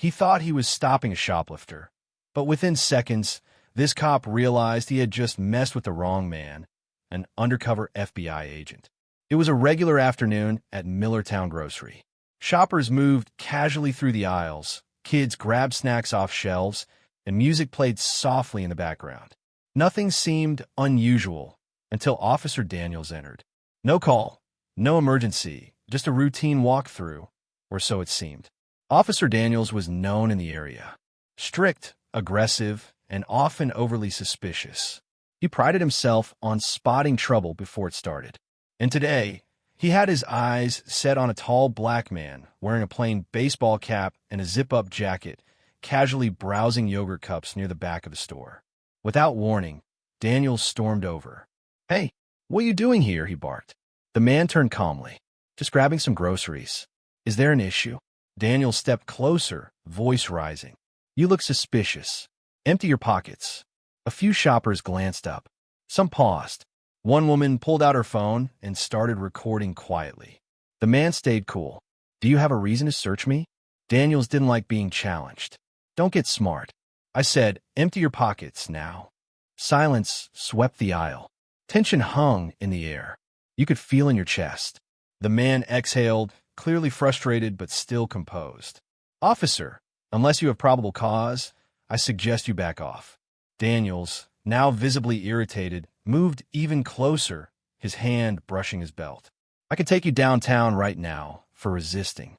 He thought he was stopping a shoplifter, but within seconds, this cop realized he had just messed with the wrong man, an undercover FBI agent. It was a regular afternoon at Millertown Grocery. Shoppers moved casually through the aisles, kids grabbed snacks off shelves, and music played softly in the background. Nothing seemed unusual until Officer Daniels entered. No call, no emergency, just a routine walkthrough, or so it seemed. Officer Daniels was known in the area. Strict, aggressive, and often overly suspicious. He prided himself on spotting trouble before it started. And today, he had his eyes set on a tall black man wearing a plain baseball cap and a zip-up jacket, casually browsing yogurt cups near the back of the store. Without warning, Daniels stormed over. "Hey, what are you doing here?" he barked. The man turned calmly. "Just grabbing some groceries. Is there an issue?" Daniels stepped closer, voice rising. "You look suspicious. Empty your pockets." A few shoppers glanced up. Some paused. One woman pulled out her phone and started recording quietly. The man stayed cool. "Do you have a reason to search me?" Daniels didn't like being challenged. "Don't get smart. I said, empty your pockets now." Silence swept the aisle. Tension hung in the air. You could feel in your chest. The man exhaled, clearly frustrated but still composed. "Officer, unless you have probable cause, I suggest you back off." Daniels, now visibly irritated, moved even closer, his hand brushing his belt. "I can take you downtown right now for resisting."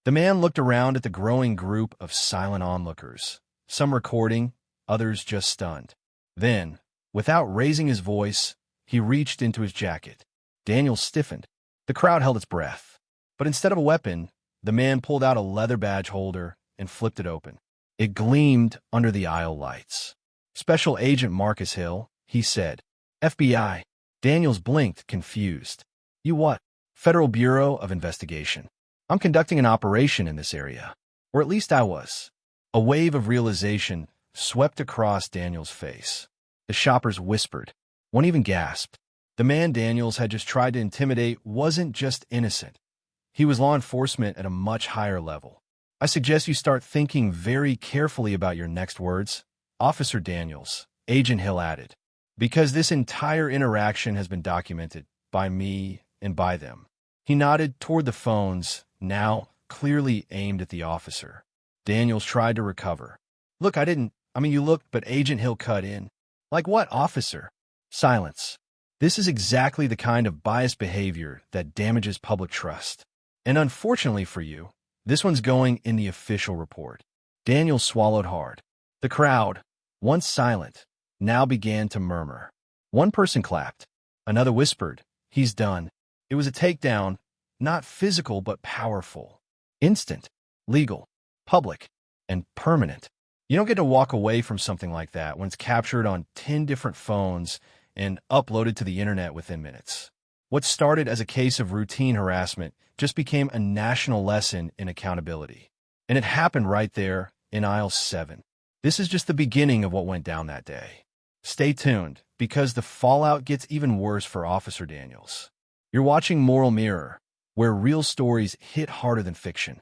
The man looked around at the growing group of silent onlookers, some recording, others just stunned. Then, without raising his voice, he reached into his jacket. Daniels stiffened. The crowd held its breath. But instead of a weapon, the man pulled out a leather badge holder and flipped it open. It gleamed under the aisle lights. "Special Agent Marcus Hill," he said. "FBI." Daniels blinked, confused. "You what?" "Federal Bureau of Investigation. I'm conducting an operation in this area. Or at least I was." A wave of realization swept across Daniels' face. The shoppers whispered. One even gasped. The man Daniels had just tried to intimidate wasn't just innocent. He was law enforcement at a much higher level. "I suggest you start thinking very carefully about your next words," Officer Daniels, Agent Hill added, "because this entire interaction has been documented by me and by them." He nodded toward the phones, now clearly aimed at the officer. Daniels tried to recover. "Look, you looked, but Agent Hill cut in." "Like what, officer?" Silence. This is exactly the kind of biased behavior that damages public trust. And unfortunately for you, this one's going in the official report. Daniels swallowed hard. The crowd, once silent, now began to murmur. One person clapped. Another whispered, "He's done." It was a takedown, not physical but powerful. Instant, legal, public, and permanent. You don't get to walk away from something like that when it's captured on 10 different phones and uploaded to the internet within minutes. What started as a case of routine harassment just became a national lesson in accountability. And it happened right there in aisle 7. This is just the beginning of what went down that day. Stay tuned, because the fallout gets even worse for Officer Daniels. You're watching Moral Mirror, where real stories hit harder than fiction.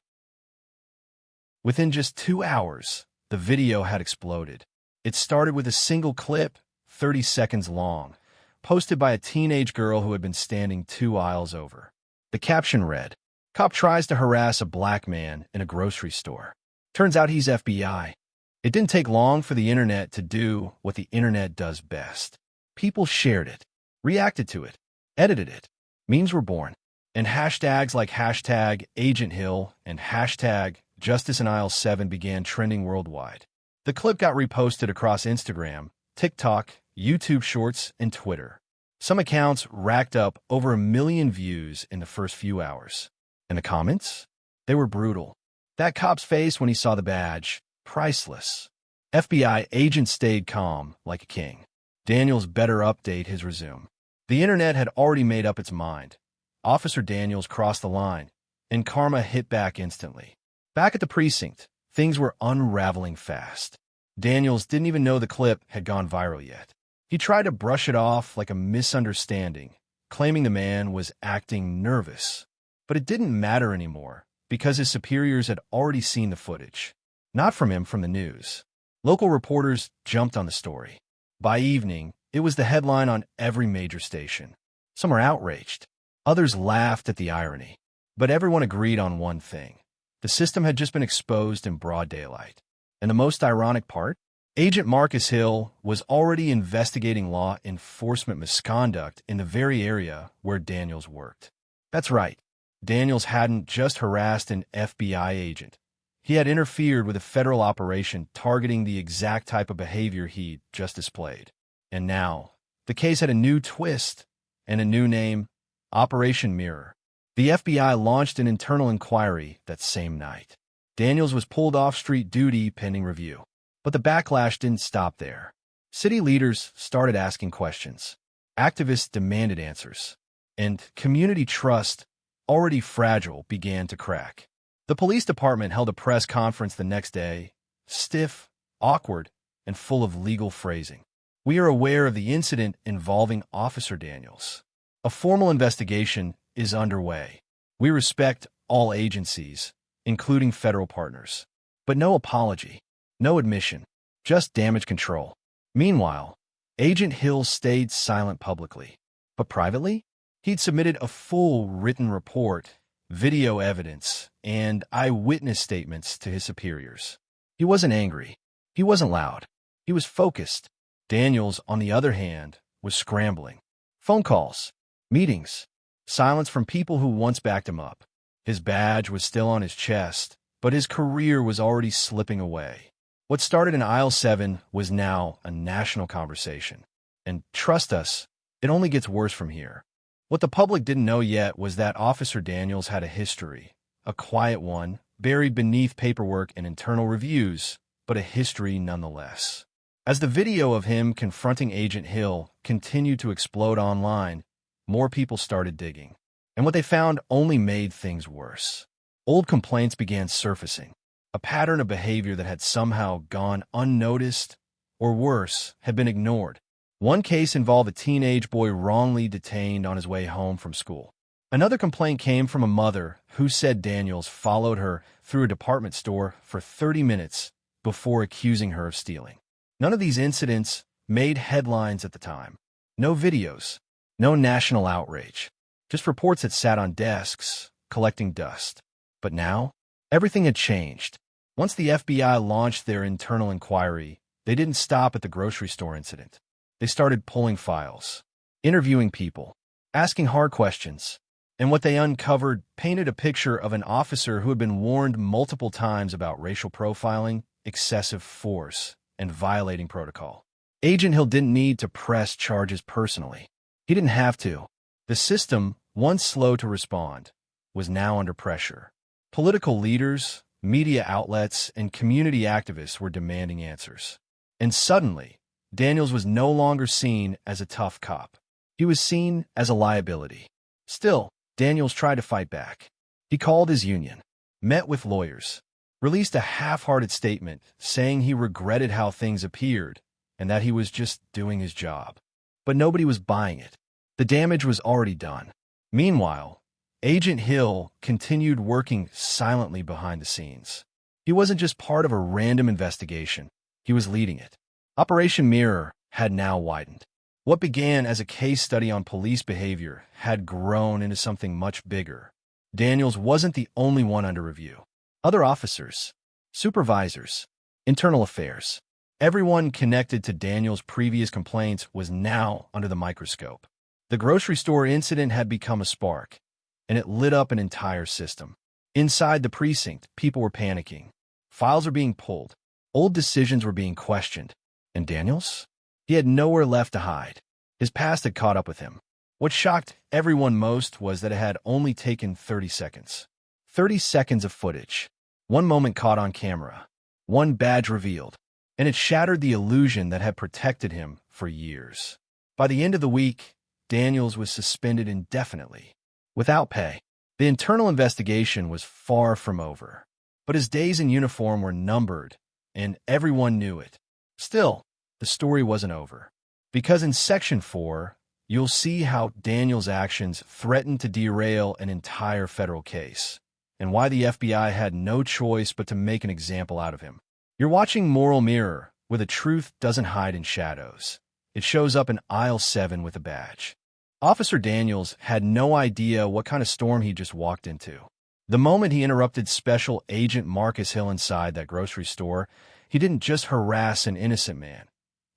Within just 2 hours, the video had exploded. It started with a single clip, 30 seconds long, posted by a teenage girl who had been standing 2 aisles over. The caption read, "Cop tries to harass a black man in a grocery store. Turns out he's FBI." It didn't take long for the internet to do what the internet does best. People shared it, reacted to it, edited it. Memes were born. And hashtags like hashtag Agent Hill and hashtag Justice in Aisle 7 began trending worldwide. The clip got reposted across Instagram, TikTok, YouTube Shorts, and Twitter. Some accounts racked up over 1 million views in the first few hours. And the comments? They were brutal. That cop's face when he saw the badge, priceless. FBI agent stayed calm like a king. Daniels better update his resume. The internet had already made up its mind. Officer Daniels crossed the line, and karma hit back instantly. Back at the precinct, things were unraveling fast. Daniels didn't even know the clip had gone viral yet. He tried to brush it off like a misunderstanding, claiming the man was acting nervous. But it didn't matter anymore, because his superiors had already seen the footage. Not from him, from the news. Local reporters jumped on the story. By evening, it was the headline on every major station. Some were outraged. Others laughed at the irony. But everyone agreed on one thing. The system had just been exposed in broad daylight. And the most ironic part? Agent Marcus Hill was already investigating law enforcement misconduct in the very area where Daniels worked. That's right. Daniels hadn't just harassed an FBI agent. He had interfered with a federal operation targeting the exact type of behavior he'd just displayed. And now, the case had a new twist and a new name, Operation Mirror. The FBI launched an internal inquiry that same night. Daniels was pulled off street duty pending review. But the backlash didn't stop there. City leaders started asking questions. Activists demanded answers. And community trust, already fragile, began to crack. The police department held a press conference the next day, stiff, awkward, and full of legal phrasing. We are aware of the incident involving Officer Daniels. A formal investigation is underway. We respect all agencies, including federal partners. But no apology, no admission, just damage control. Meanwhile, Agent Hill stayed silent publicly. But privately, he'd submitted a full written report, video evidence, and eyewitness statements to his superiors. He wasn't angry. He wasn't loud. He was focused. Daniels, on the other hand, was scrambling. Phone calls, meetings, silence from people who once backed him up. His badge was still on his chest, but his career was already slipping away. What started in Aisle 7 was now a national conversation. And trust us, it only gets worse from here. What the public didn't know yet was that Officer Daniels had a history, a quiet one, buried beneath paperwork and internal reviews, but a history nonetheless. As the video of him confronting Agent Hill continued to explode online, more people started digging. And what they found only made things worse. Old complaints began surfacing, a pattern of behavior that had somehow gone unnoticed, or worse, had been ignored. One case involved a teenage boy wrongly detained on his way home from school. Another complaint came from a mother who said Daniels followed her through a department store for 30 minutes before accusing her of stealing. None of these incidents made headlines at the time. No videos, no national outrage, just reports that sat on desks, collecting dust. But now, everything had changed. Once the FBI launched their internal inquiry, they didn't stop at the grocery store incident. They started pulling files, interviewing people, asking hard questions, and what they uncovered painted a picture of an officer who had been warned multiple times about racial profiling, excessive force, and violating protocol. Agent Hill didn't need to press charges personally. He didn't have to. The system, once slow to respond, was now under pressure. Political leaders, media outlets, and community activists were demanding answers. And suddenly, Daniels was no longer seen as a tough cop. He was seen as a liability. Still, Daniels tried to fight back. He called his union, met with lawyers, released a half-hearted statement saying he regretted how things appeared and that he was just doing his job. But nobody was buying it. The damage was already done. Meanwhile, Agent Hill continued working silently behind the scenes. He wasn't just part of a random investigation. He was leading it. Operation Mirror had now widened. What began as a case study on police behavior had grown into something much bigger. Daniels wasn't the only one under review. Other officers, supervisors, internal affairs, everyone connected to Daniels' previous complaints was now under the microscope. The grocery store incident had become a spark, and it lit up an entire system. Inside the precinct, people were panicking. Files were being pulled. Old decisions were being questioned. And Daniels? He had nowhere left to hide. His past had caught up with him. What shocked everyone most was that it had only taken 30 seconds. 30 seconds of footage. One moment caught on camera. One badge revealed. And it shattered the illusion that had protected him for years. By the end of the week, Daniels was suspended indefinitely, without pay. The internal investigation was far from over. But his days in uniform were numbered, and everyone knew it. Still, the story wasn't over. Because in Section 4, you'll see how Daniels' actions threatened to derail an entire federal case, and why the FBI had no choice but to make an example out of him. You're watching Moral Mirror, where the truth doesn't hide in shadows. It shows up in aisle 7 with a badge. Officer Daniels had no idea what kind of storm he just walked into. The moment he interrupted Special Agent Marcus Hill inside that grocery store, he didn't just harass an innocent man.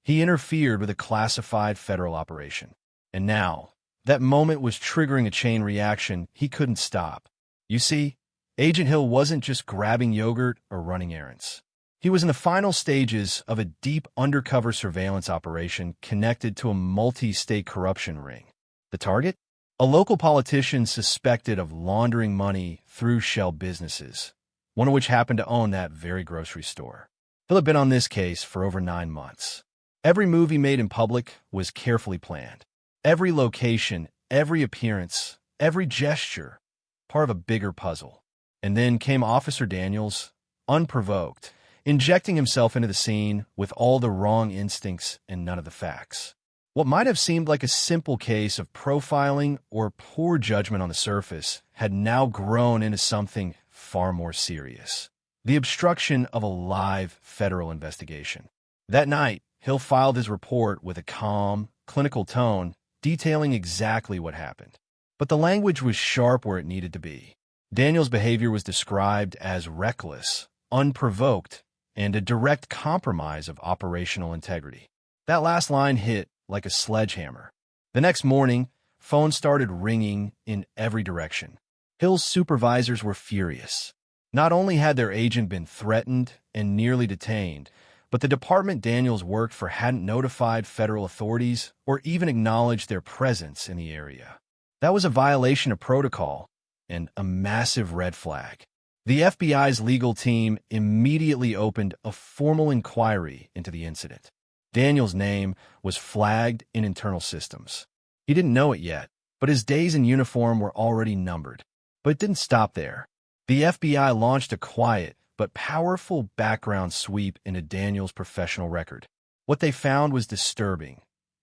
He interfered with a classified federal operation. And now, that moment was triggering a chain reaction he couldn't stop. You see, Agent Hill wasn't just grabbing yogurt or running errands. He was in the final stages of a deep undercover surveillance operation connected to a multi-state corruption ring. The target? A local politician suspected of laundering money through shell businesses, one of which happened to own that very grocery store. Hill had been on this case for over 9 months. Every move he made in public was carefully planned. Every location, every appearance, every gesture, part of a bigger puzzle. And then came Officer Daniels, unprovoked, injecting himself into the scene with all the wrong instincts and none of the facts. What might have seemed like a simple case of profiling or poor judgment on the surface had now grown into something far more serious: the obstruction of a live federal investigation. That night, Hill filed his report with a calm, clinical tone, detailing exactly what happened. But the language was sharp where it needed to be. Daniels' behavior was described as reckless, unprovoked, and a direct compromise of operational integrity. That last line hit like a sledgehammer. The next morning, phones started ringing in every direction. Hill's supervisors were furious. Not only had their agent been threatened and nearly detained, but the department Daniels worked for hadn't notified federal authorities or even acknowledged their presence in the area. That was a violation of protocol and a massive red flag. The FBI's legal team immediately opened a formal inquiry into the incident. Daniels' name was flagged in internal systems. He didn't know it yet, but his days in uniform were already numbered. But it didn't stop there. The FBI launched a quiet but powerful background sweep into Daniels' professional record. What they found was disturbing.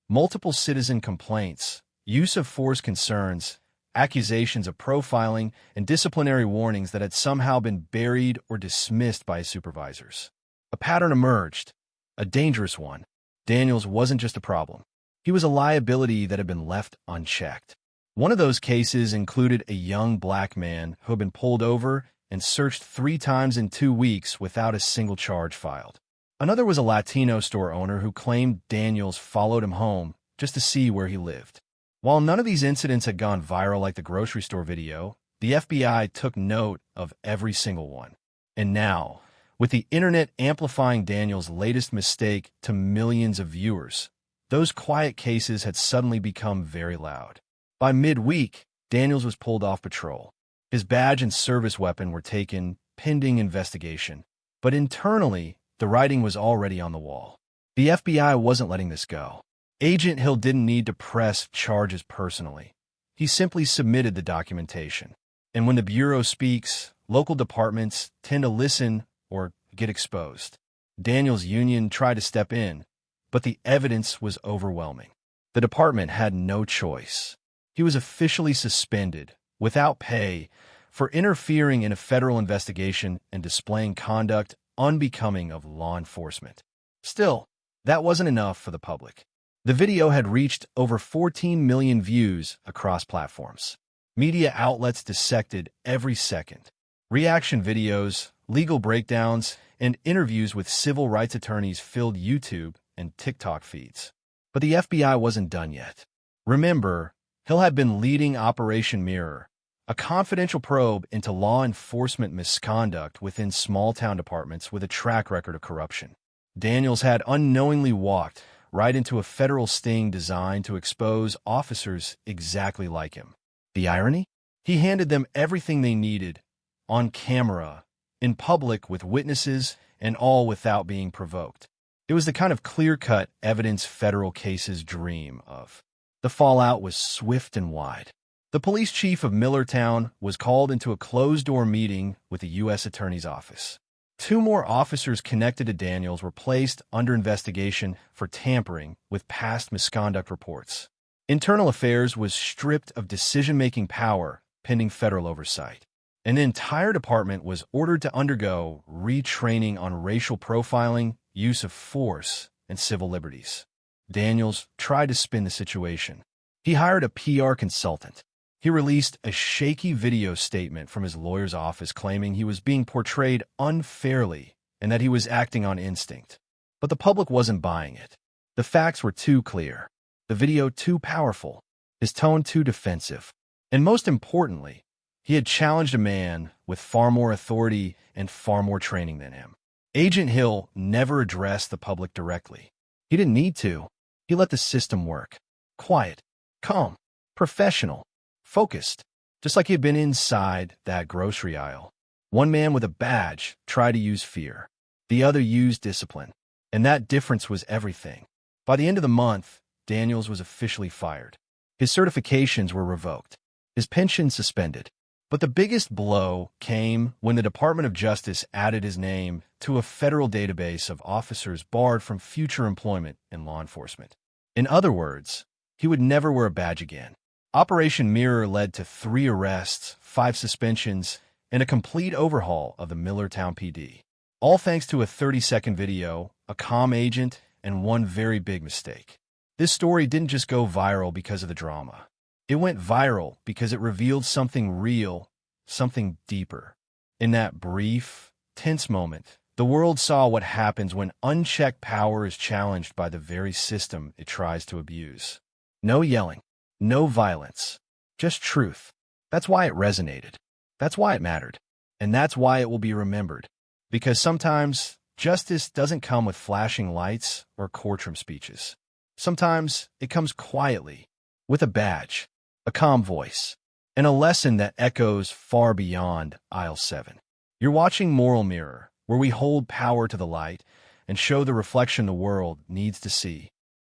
Multiple citizen complaints, use of force concerns, accusations of profiling, and disciplinary warnings that had somehow been buried or dismissed by his supervisors. A pattern emerged, a dangerous one. Daniels wasn't just a problem. He was a liability that had been left unchecked. One of those cases included a young black man who had been pulled over and searched 3 times in 2 weeks without a single charge filed. Another was a Latino store owner who claimed Daniels followed him home just to see where he lived. While none of these incidents had gone viral like the grocery store video, the FBI took note of every single one. And now, with the internet amplifying Daniels' latest mistake to millions of viewers, those quiet cases had suddenly become very loud. By midweek, Daniels was pulled off patrol. His badge and service weapon were taken, pending investigation. But internally, the writing was already on the wall. The FBI wasn't letting this go. Agent Hill didn't need to press charges personally. He simply submitted the documentation. And when the Bureau speaks, local departments tend to listen or get exposed. Daniels' union tried to step in, but the evidence was overwhelming. The department had no choice. He was officially suspended, without pay, for interfering in a federal investigation and displaying conduct unbecoming of law enforcement. Still, that wasn't enough for the public. The video had reached over 14 million views across platforms. Media outlets dissected every second. Reaction videos, legal breakdowns, and interviews with civil rights attorneys filled YouTube and TikTok feeds. But the FBI wasn't done yet. Remember, Hill had been leading Operation Mirror, a confidential probe into law enforcement misconduct within small-town departments with a track record of corruption. Daniels had unknowingly walked right into a federal sting designed to expose officers exactly like him. The irony? He handed them everything they needed, on camera, in public with witnesses, and all without being provoked. It was the kind of clear-cut evidence federal cases dream of. The fallout was swift and wide. The police chief of Millertown was called into a closed-door meeting with the U.S. Attorney's Office. 2 more officers connected to Daniels were placed under investigation for tampering with past misconduct reports. Internal Affairs was stripped of decision-making power pending federal oversight. An entire department was ordered to undergo retraining on racial profiling, use of force, and civil liberties. Daniels tried to spin the situation. He hired a PR consultant. He released a shaky video statement from his lawyer's office claiming he was being portrayed unfairly and that he was acting on instinct. But the public wasn't buying it. The facts were too clear, the video too powerful, his tone too defensive, and most importantly, he had challenged a man with far more authority and far more training than him. Agent Hill never addressed the public directly. He didn't need to. He let the system work. Quiet, calm, professional, focused, just like he had been inside that grocery aisle. One man with a badge tried to use fear. The other used discipline. And that difference was everything. By the end of the month, Daniels was officially fired. His certifications were revoked. His pension suspended. But the biggest blow came when the Department of Justice added his name to a federal database of officers barred from future employment in law enforcement. In other words, he would never wear a badge again. Operation Mirror led to 3 arrests, 5 suspensions, and a complete overhaul of the Millertown PD. All thanks to a 30-second video, a calm agent, and one very big mistake. This story didn't just go viral because of the drama. It went viral because it revealed something real, something deeper. In that brief, tense moment, the world saw what happens when unchecked power is challenged by the very system it tries to abuse. No yelling, no violence, just truth. That's why it resonated. That's why it mattered. And that's why it will be remembered. Because sometimes justice doesn't come with flashing lights or courtroom speeches. Sometimes it comes quietly, with a badge, a calm voice, and a lesson that echoes far beyond aisle 7. You're watching Moral Mirror, where we hold power to the light and show the reflection the world needs to see.